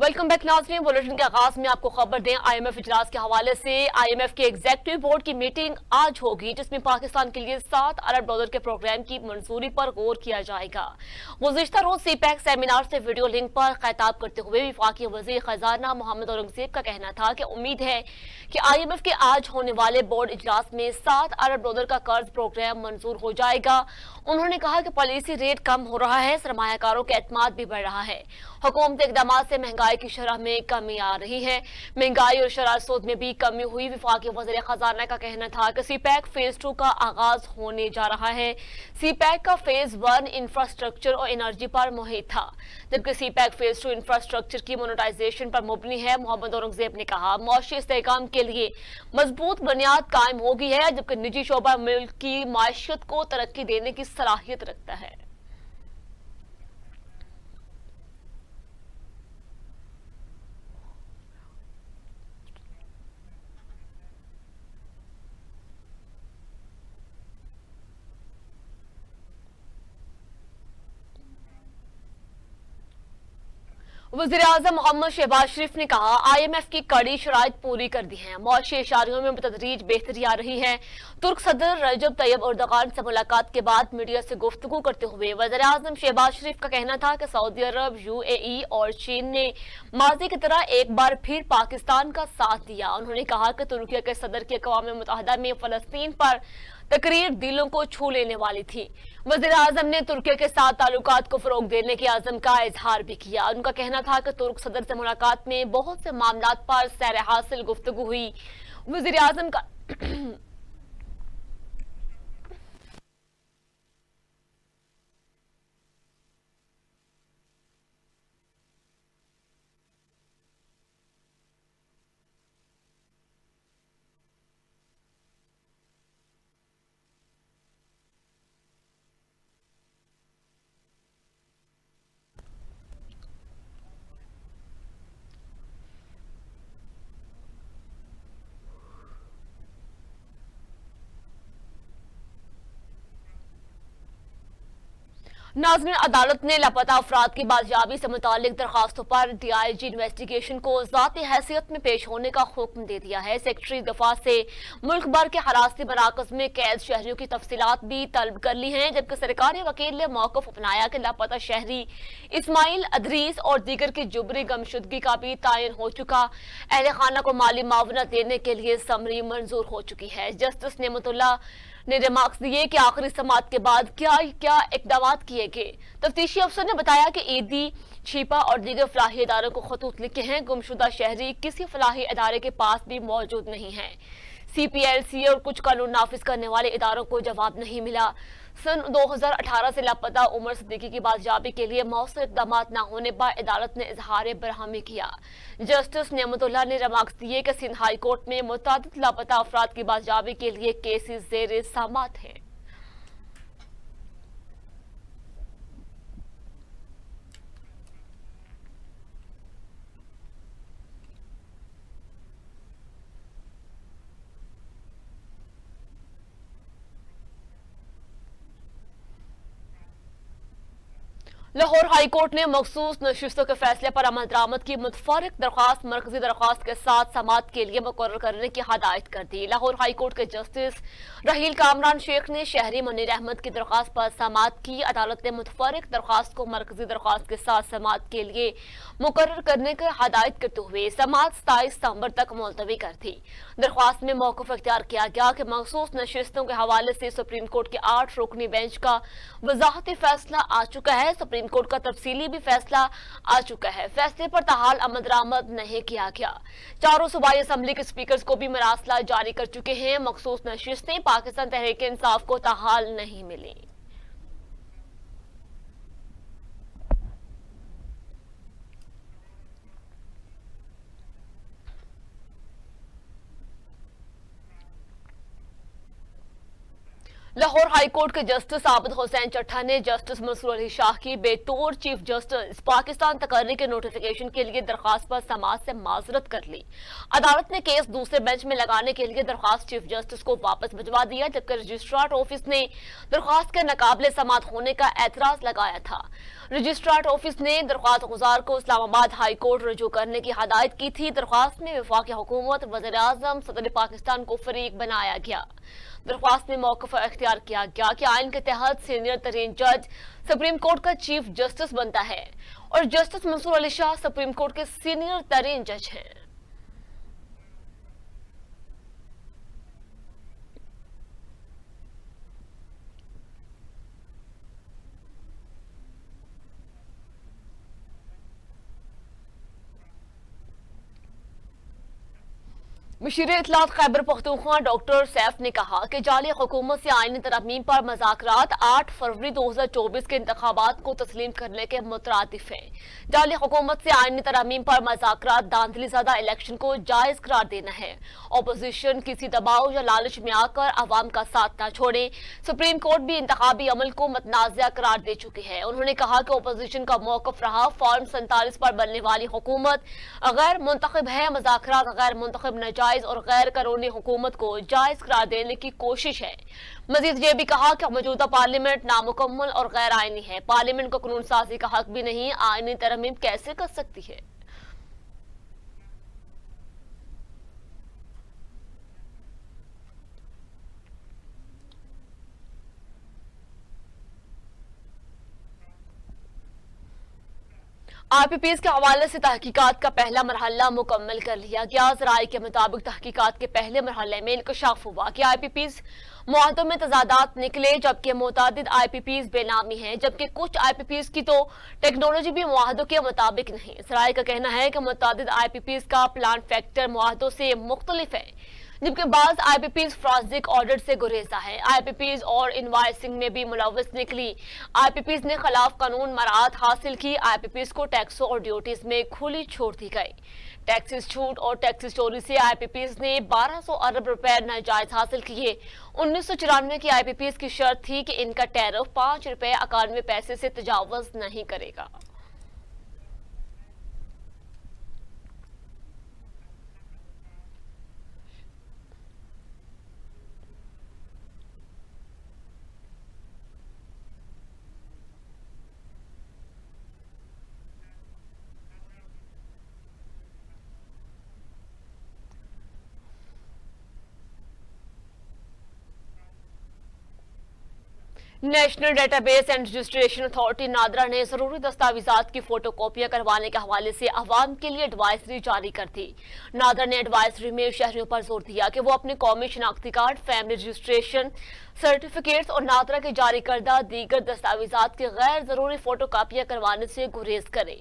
Welcome back नाज़रीन। Bulletin के आगाज में आपको खबर दें, आईएमएफ इजलास के हवाले से। आईएमएफ के एग्जीक्यूटिव बोर्ड की मीटिंग आज होगी, जिसमें पाकिस्तान के लिए $7 अरब के प्रोग्राम की मंजूरी पर गौर किया जाएगा। गुज़िश्ता रोज सीपैक सेमिनार से वीडियो लिंक पर खिताब करते हुए वफाकी वज़ीर खजाना मोहम्मद औरंगजेब का कहना था कि उम्मीद है कि आईएमएफ के आज होने वाले बोर्ड इजलास में $7 अरब का कर्ज प्रोग्राम मंजूर हो जाएगा। उन्होंने कहा कि पॉलिसी रेट कम हो रहा है, सरमायाकारों का एतमाद भी बढ़ रहा है। हुकूमती इकदाम से महंगाई की शरह में कमी आ रही है। महंगाई और शराब सूद में भी कमी हुई। वफाकी वज़ीर खजाना का कहना था कि सीपैक फेज 2 का आगाज होने जा रहा है। सीपैक का फेज 1 इंफ्रास्ट्रक्चर और एनर्जी पर मुहित था, जबकि सीपैक फेज 2 इंफ्रास्ट्रक्चर की मोनेटाइजेशन पर मुबनी है। मोहम्मद औरंगजेब ने कहा, मुआशी इस्तेहकाम के लिए मजबूत बुनियाद कायम हो गई है, जबकि निजी शोबा मुल्क की माशियत को तरक्की देने की सलाहियत रखता है। वज़ीर-ए-आज़म मोहम्मद शहबाज शरीफ ने कहा, आईएमएफ की कड़ी शराइत पूरी कर दी है। मुआशी इशारियों में बतदरीज बेहतरी आ रही है। तुर्क सदर रजब तैयब एर्दोगान से मुलाकात के बाद मीडिया से गुफ्तगू करते हुए वज़ीर-ए-आज़म शहबाज शरीफ का कहना था कि सऊदी अरब, यूएई और चीन ने माजी की तरह एक बार फिर पाकिस्तान का साथ दिया। उन्होंने कहा कि तुर्की के सदर की अक़वाम मुत्तहिदा में फ़लस्तीन पर तकरीर दिलों को छू लेने वाली थी। वज़ीर-ए-आज़म ने तुर्की के साथ ताल्लुकात को फरोग देने के आज़म का इजहार भी किया। उनका कहना था कि तुर्क सदर से मुलाकात में बहुत से मामलात पर सैर हासिल गुफ्तगू हुई। वज़ीर-ए-आज़म का नाज़रीन, अदालत ने लापता अफराद की बाजियाबी से मुतालिक दरखास्तों पर डीआईजी इन्वेस्टिगेशन को ज़ाती हैसियत में पेश होने का हुक्म दे दिया है। सेक्रेटरी दफा से मुल्क भर के हरासती मराकज में कैद शहरियों की तफसीलात भी तलब कर ली हैं, जबकि सरकारी वकील ने मौक़िफ़ अपनाया कि लापता शहरी इस्माइल अदरीस और दीगर की जुबरी गमशुदगी का भी तयन हो चुका। अहल खाना को माली मावनत देने के लिए समरी मंजूर हो चुकी है। जस्टिस नेमतुल्लाह ने रिमार्क्स दिए कि आखिरी समात के बाद क्या क्या इकदाम किए गए। तफ्तीशी अफसर ने बताया कि ईदी, छिपा और दीगर फलाही इदारों को खतूत लिखे हैं। गुमशुदा शहरी किसी फलाही इदारे के पास भी मौजूद नहीं है। CPLC और कुछ कानून नाफिज करने वाले इदारों को जवाब नहीं मिला। सन 2018 से लापता उमर सिद्दीकी की बाजियाबी के लिए मौसर इकदाम न होने पर अदालत ने इजहार बरहमी किया। जस्टिस नेमतुल्लाह ने रिमार्क्स दिए कि सिंध हाई कोर्ट में मुतअद्दिद लापता अफराद की बाजियाबी के लिए केसेस ज़ेर समाअत हैं। लाहौर हाई कोर्ट ने मखसूस नशिस्तों के फैसले पर अमल दरामद की मुतफर्रिक दरख्वास्त मरकजी दरख्वास्त के साथ समाअत के लिए मुकर्रर करने की हदायत कर दी। लाहौर हाई कोर्ट के जस्टिस रहील कामरान शेख ने शहरी मुनीर अहमद की दरख्वास्त पर समाअत की। अदालत ने मुतफर्रिक दरख्वास्त को मरकजी दरख्वास्त के साथ समाअत के लिए मुकर्रर करने की हदायत करते हुए समाअत 27 सितंबर तक मुलतवी कर दी। दरख्वास्त में मौक़िफ़ इख्तियार किया गया कि मखसूस नशिस्तों के हवाले से सुप्रीम कोर्ट के 8 रुकनी बेंच का वजाहती फैसला आ चुका है। सुप्रीम कोर्ट का तफसीली भी फैसला आ चुका है। फैसले पर ताहाल अमल दरामद नहीं किया गया। चारों सूबाई असम्बली के स्पीकर को भी मरासला जारी कर चुके हैं। मखसूस नशिस्तें पाकिस्तान तहरीक इंसाफ को ताहाल नहीं मिली। लाहौर हाईकोर्ट के जस्टिस आबिद हुसैन चट्टा ने जस्टिस मंसूर अली शाह की बेतौर चीफ जस्टिस पाकिस्तान तकर्री के नोटिफिकेशन के लिए दरखास्त पर समाज से माजरत कर ली। अदालत ने केस दूसरे बेंच में लगाने के लिए दरखास्त चीफ जस्टिस को वापस भिजवा दिया, जबकि रजिस्ट्रार ऑफिस ने दरखास्त के नाकाबिले समात होने का एतराज लगाया था। रजिस्ट्रार ऑफिस ने दरख्वास्त गुजार को इस्लामाबाद हाई कोर्ट रजू करने की हदायत की थी। दरख्वास्त में वफाकी हुकूमत, वज़ीर आज़म, सदर पाकिस्तान को फरीक बनाया गया। दरख्वास्त में मौक़िफ़ इख्तियार किया गया कि आइन के तहत सीनियर तरीन जज सुप्रीम कोर्ट का चीफ जस्टिस बनता है और justice Mansoor Ali Shah supreme court के सीनियर तरीन जज हैं। मशीर इत्तलात खैबर पख्तूनख्वा डॉक्टर सैफ ने कहा कि जाली हुकूमत से आईनी तरमीम पर मज़ाकरात 8 फरवरी 2024 के इंतखाबात को तस्लीम करने के मुतरादिफ है। जाली हुकूमत से आईनी तरमीम पर मज़ाकरात दांधली ज़दा इलेक्शन को जायज़ करार देना है। अपोजिशन किसी दबाव या लालच में आकर अवाम का साथ न छोड़े। सुप्रीम कोर्ट भी इंतखाबी अमल को मतनाज़ा करार दे चुकी है। उन्होंने कहा कि अपोजिशन का मौक़िफ़ रहा फॉर्म 47 पर बनने वाली हुकूमत गैर मुंतखब है। मज़ाकरात गैर मुंतखब नजायज और गैर कानूनी हुकूमत को जायज करार देने की कोशिश है। मजीद ये भी कहा कि मौजूदा पार्लियामेंट नामुकम्मल और गैर आईनी है। पार्लियामेंट को कानून साजी का हक भी नहीं, आईनी तरमीम कैसे कर सकती है। आईपीपीएस के हवाले से तहकीकात का पहला मरहला मुकम्मल कर लिया गया। ज़राए के मुताबिक तहकीकात के पहले मरहले में इंकशाफ हुआ कि आईपीपीएस मुआहदों में तजादात निकले, जबकि मुतादिद आईपीपीएस बेनामी हैं, जबकि कुछ आईपीपीएस की तो टेक्नोलॉजी भी मुआहदों के मुताबिक नहीं। ज़राए का कहना है कि मुतादिद आईपीपीएस का प्लान फैक्टर मुआहदों से मुख्तलिफ है, जबकि बाज आईपीपीएस फॉरेंसिक ऑडिट से गुरेजा है। आईपीपीएस और इनवाइसिंग में भी मुलव्वस निकली। आईपीपीएस ने खिलाफ कानून मराहत हासिल की। आईपीपीएस को टैक्सों और ड्यूटीज में खुली छोड़ दी गई। टैक्सेस छूट और टैक्सेस चोरी से आईपीपीएस ने 1200 अरब रुपए नाजायज हासिल किए। 1994 की आईपीपीएस की शर्त थी कि इनका टैरिफ 5 रुपए 91 पैसे से तजावज नहीं करेगा। National database and registration authority NADRA ने जरूरी दस्तावेजात की फोटो कॉपियां करवाने के हवाले से अवाम के लिए एडवाइजरी जारी कर दी। नादरा ने एडवाइजरी में शहरियों पर जोर दिया कि वो अपने कौमी शनाख्ती कार्ड, फैमिली रजिस्ट्रेशन सर्टिफिकेट्स और नादरा के जारी करदा दीगर दस्तावेजात की गैर जरूरी फोटो कापियां करवाने से गुरेज करें।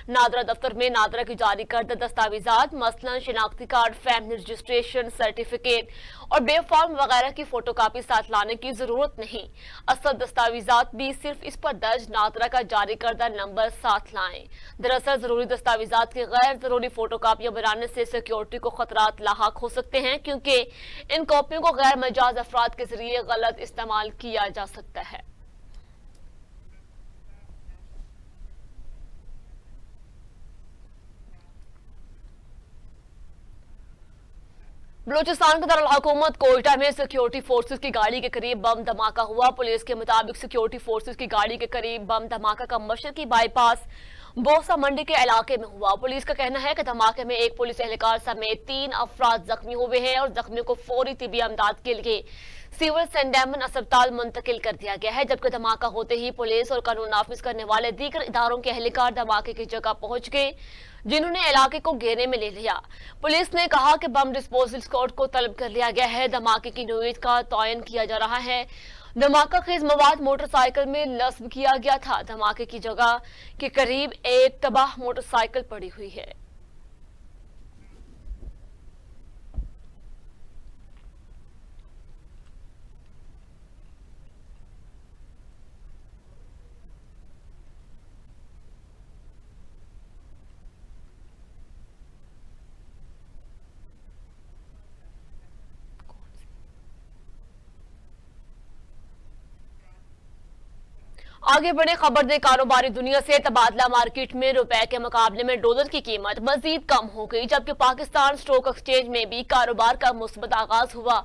नादरा दफ्तर में नादरा की जारी करदा दस्तावेजात मसलन शनाख्ती कार्ड, फैमिली रजिस्ट्रेशन सर्टिफिकेट और बे फॉर्म वगैरह की फोटो कापी साथ लाने की जरूरत नहीं। असल दस्तावेजात भी सिर्फ इस पर दर्ज नादरा का जारी करदा नंबर साथ लाएं। दरअसल जरूरी दस्तावेजात की गैर जरूरी फोटो कापियां बनाने से सिक्योरिटी को खतरात लाहक हो सकते हैं, क्योंकि इन कॉपियों को गैर मजाज अफराद के जरिए गलत इस्तेमाल किया जा सकता है। बलूचिस्तान के दारुल हुकूमत कोयटा में सिक्योरिटी फोर्सेस की गाड़ी के करीब बम धमाका हुआ। पुलिस के मुताबिक सिक्योरिटी फोर्सेस की गाड़ी के करीब बम धमाका का मशरकी बाईपास बोसा मंडी के इलाके में हुआ। पुलिस का कहना है कि धमाके में एक पुलिस एहलकार समेत 3 अफराद जख्मी हुए हैं और जख्मियों को फौरी तिबी इमदाद के लिए सिविल सेंडेमन अस्पताल मुंतकिल कर दिया गया है, जबकि धमाका होते ही पुलिस और कानून नाफिज करने वाले दीगर इदारों के एहलकार धमाके की जगह पहुंच गए, जिन्होंने इलाके को घेरे में ले लिया। पुलिस ने कहा कि बम डिस्पोजल स्क्वाड को तलब कर लिया गया है। धमाके की नौयत का तयन किया जा रहा है। धमाका खेज मवाद मोटरसाइकिल में नस्ब किया गया था। धमाके की जगह के करीब एक तबाह मोटरसाइकिल पड़ी हुई है। आगे बढ़े खबर दे कारोबारी दुनिया से। तबादला मार्केट में रुपए के मुकाबले में डॉलर की कीमत मजीद कम हो गई, जबकि पाकिस्तान स्टॉक एक्सचेंज में भी कारोबार का मुस्बत आगाज हुआ।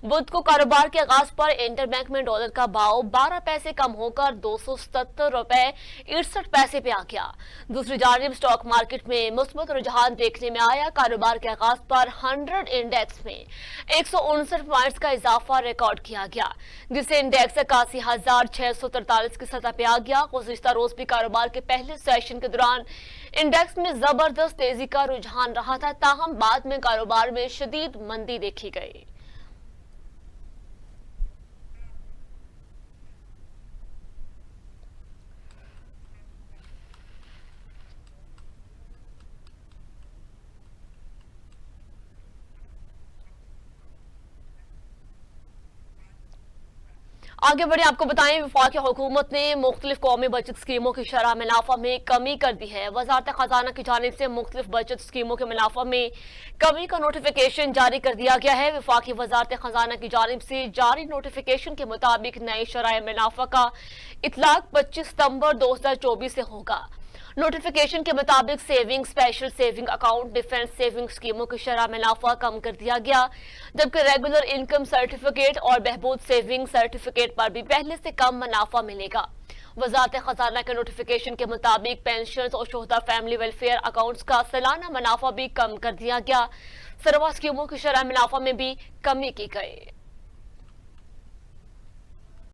बुध को कारोबार के आगाज पर इंटरबैंक में डॉलर का भाव 12 पैसे कम होकर 277 रुपए 61 पैसे पे आ गया। दूसरी जानिब स्टॉक मार्केट में मुस्बत रुझान देखने में आया। कारोबार के आगाज पर 100 इंडेक्स में 159 पॉइंट्स का इजाफा रिकॉर्ड किया गया, जिससे इंडेक्स 81,643 की सतह पे आ गया। गुज़िश्ता रोज भी कारोबार के पहले सेशन के दौरान इंडेक्स में जबरदस्त तेजी का रुझान रहा था, ताहम बाद में कारोबार में शदीद मंदी देखी गई। आगे बढ़े आपको बताएं, वफाकी हुकूमत ने मुख्तलिफ कौमी बचत स्कीमों की शरह मुनाफा में कमी कर दी है। वजारत खजाना की जानिब से मुख्तलिफ बचत स्कीमों के मुनाफा में कमी का नोटिफिकेशन जारी कर दिया गया है। वफाकी वजारत खजाना की जानिब से जारी नोटिफिकेशन के मुताबिक नई शरह मुनाफा का इतलाक 25 सितंबर 2024 से होगा। नोटिफिकेशन के मुताबिक saving, special saving account, defence saving स्कीमों की शरह मुनाफा कम कर दिया गया, जबकि रेगुलर इनकम सर्टिफिकेट और बहबूद सेविंग सर्टिफिकेट पर भी पहले से कम मुनाफा मिलेगा। वजारत खजाना के नोटिफिकेशन के मुताबिक पेंशन और शोहदा फैमिली वेलफेयर अकाउंट्स का सालाना मुनाफा भी कम कर दिया गया। सरवा स्कीमों की शरह मुनाफा में भी कमी की गई।